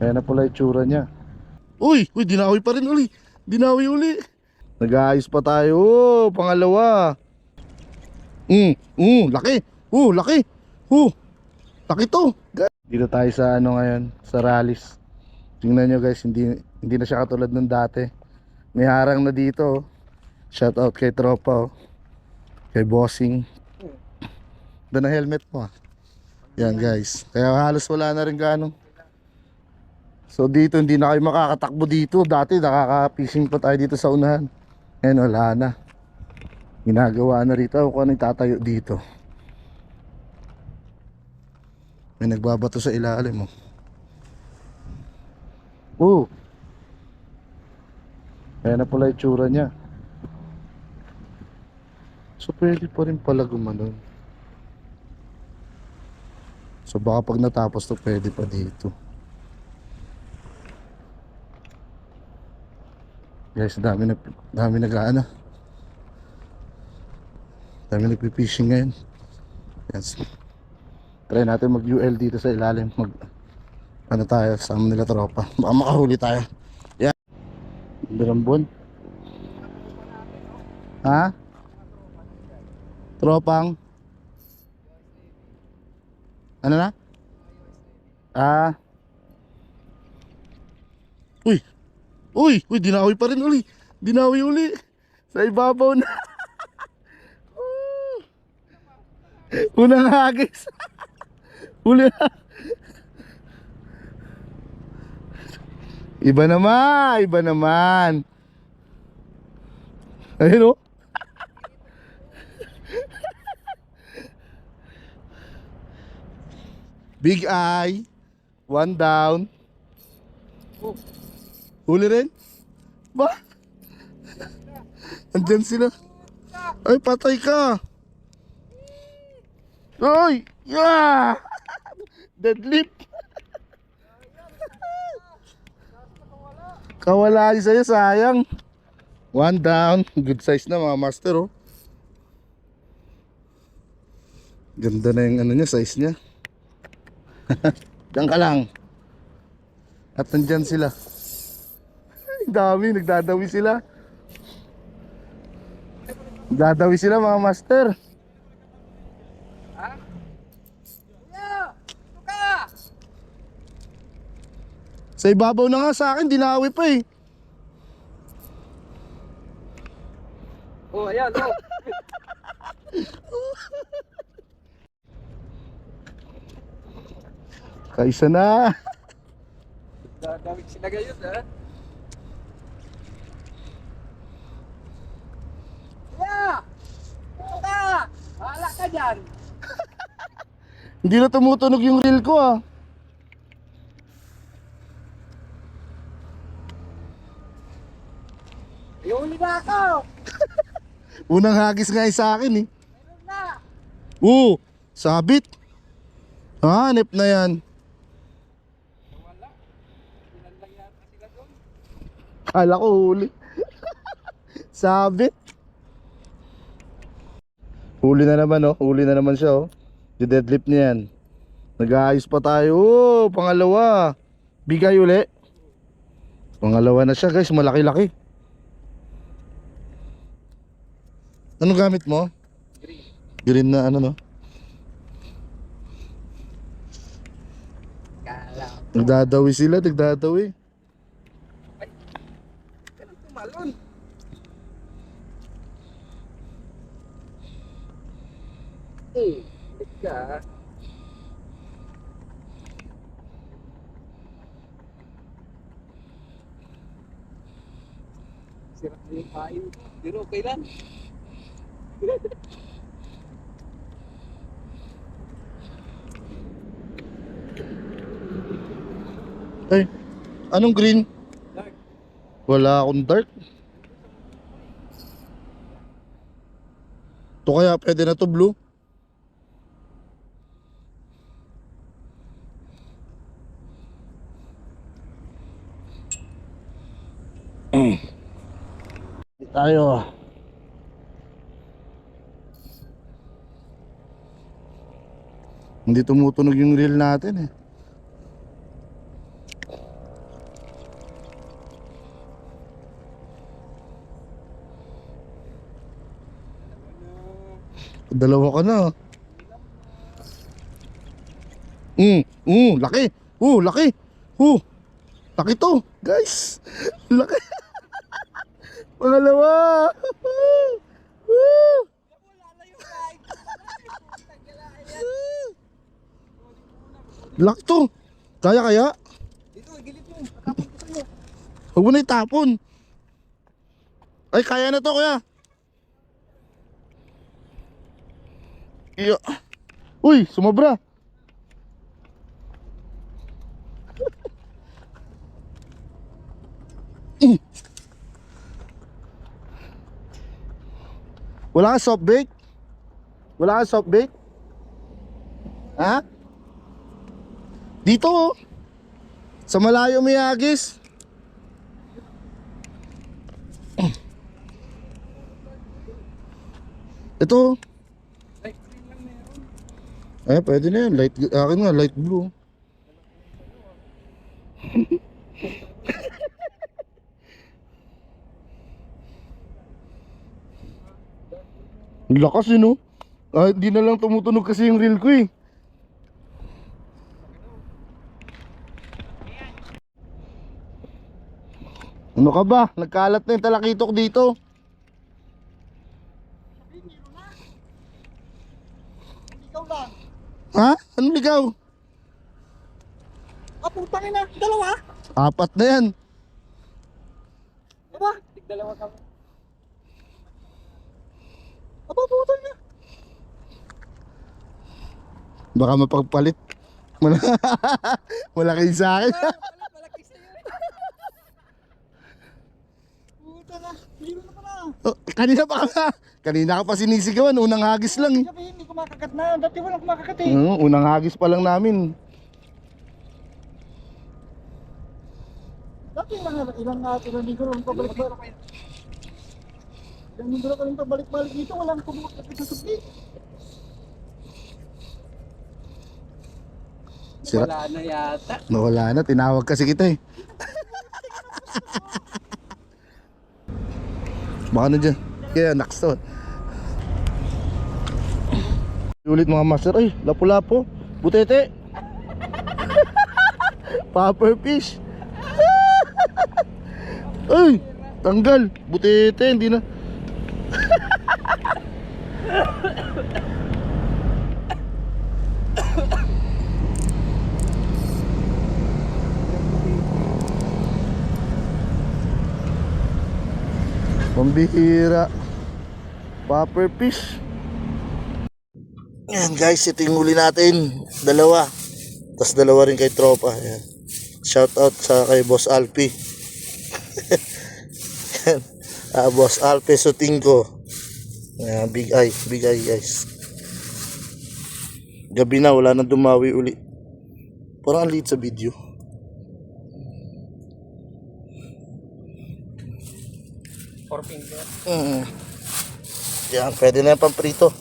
Kaya na pala itsura niya. Uy, dinawi pa rin uli. Dinawi uli. Nag-aayos pa tayo. Pangalawa. Laki. Laki. Laki to. Dito tayo sa ano ngayon, sa rallies. Tingnan nyo guys, hindi na siya katulad nung dati. May harang na dito. Shout out kay tropa, kay bossing. Doon na helmet mo. Yan guys. Kaya halos wala na rin gaano. So dito hindi na kayo makakatakbo dito. Dati nakaka-fishing pa tayo dito sa unahan. Ngayon wala na. Ginagawa na rito kung ano itatayo dito. May nagbabato sa ilalim. Kaya na pala itsura niya. So pwede pa rin pala gumanon. So baka pag natapos to pwede pa dito. Guys, dami nag-aano. Dami nagpi-fishing ngayon. Yes. Try natin mag-UL dito sa ilalim. Ano tayo, sama nila tropa. Baka makahuli tayo. Yan. Dirambon. Ha? Tropang? Ano na? Ah. Dinawi pa rin uli. Dinawi uli. Sa ibabaw na. Unang hagis. Uli na. Iba naman. Ayun oh. Big eye. One down. Huli rin? Ba? Andyan sila. Ay, patay ka. Ay! Yeah! Deadlift. Kawala sa'yo, sayang. One down. Good size na mga master oh. Ganda na yung ano niya, size niya. Diyan ka lang. At nandyan sila. Ay, dami, nagdadawi sila. Nagdadawi sila mga master. Sa ibabaw na nga sa akin, dinawi pa eh. Oh, ayan, oh. Kaisa na. Daming sinagay yun, ha? Yeah! Puta! Bahala ka dyan! Hindi na tumutunog yung reel ko ah. Ihuli na ako! Unang hagis nga eh sa akin eh. Meron na! Sabit. Hanip na yan. Wala. Ilan lang yata sila doon? Kala ko huli. Sabit. Huli na naman oh. Huli na naman siya oh. Deadlift niya yan. Nag-aayos pa tayo. Pangalawa. Bigay uli. Pangalawa na siya guys. Malaki-laki. Anong gamit mo? Green na ano no? Kala. Nagdadawi sila. Nagdadawi. Ay! Kailan tumalon? Balik ka. Sira na yung pain ko. Pero okay lang. Ay, anong green? Dark. Wala akong dark. To kaya pwede na to blue. Tayo. Hindi tumutunog yung reel natin eh. Dalawa ka na. Laki. Laki. Laki to, guys. Laki. Pangalawa. Laki to. Kaya. Dito, gilid mo. Tapos ko sa'yo. Huwag mo na itapon. Ay, kaya na to, kuya. Iyo. Uy, sumobra. Wala kang soft bake? Wala kang soft bake? Ha? Dito oh. Sa malayo may agis. Ito. Light green lang meron. Ay, pwede na yan. Light, akin nga, light blue. Ang lakas yun, no? Hindi na lang tumutunog kasi yung reel ko eh. Ano ka ba? Nagkalat na yung talakitok dito. Ikaw lang. Ha? Anong ligaw? Putang ina. Dalawa. 4 na yan. Aba? Tigdalawa kami. Putang ina. Baka mapagpalit. Malaki sa akin. Malaki sa'yo. Puta na. Hiro na pala. Oh, kanina ka pa sinisigawan. Unang hagis lang eh. Sabi, hindi kumakagat na. Dati walang kumakagat eh. Unang hagis pa lang namin. Dati ilang linggo lang pabalik-balik. Ilang linggo lang kami pabalik-balik dito. Walang kumakagat sa subli. Sira. Wala na yata. Nawala na. Tinawag kasi kita eh. Baka na dyan. Kaya next to. Ulit mga master. Ay, lapu-lapo. Butete. Popper fish. Ay, tanggal. Butete, hindi na. Pambihira. Popper fish. Yan guys, ito yung huli natin. Dalawa. Tapos dalawa rin kay tropa. Yan. Shout out sa kay Boss Alpi. Boss Alpi Sutingko. Big eye guys. Gabi na, wala nang dumawi uli. Parang ang liit sa video. Four finger. Yan, pwede na yan pang prito.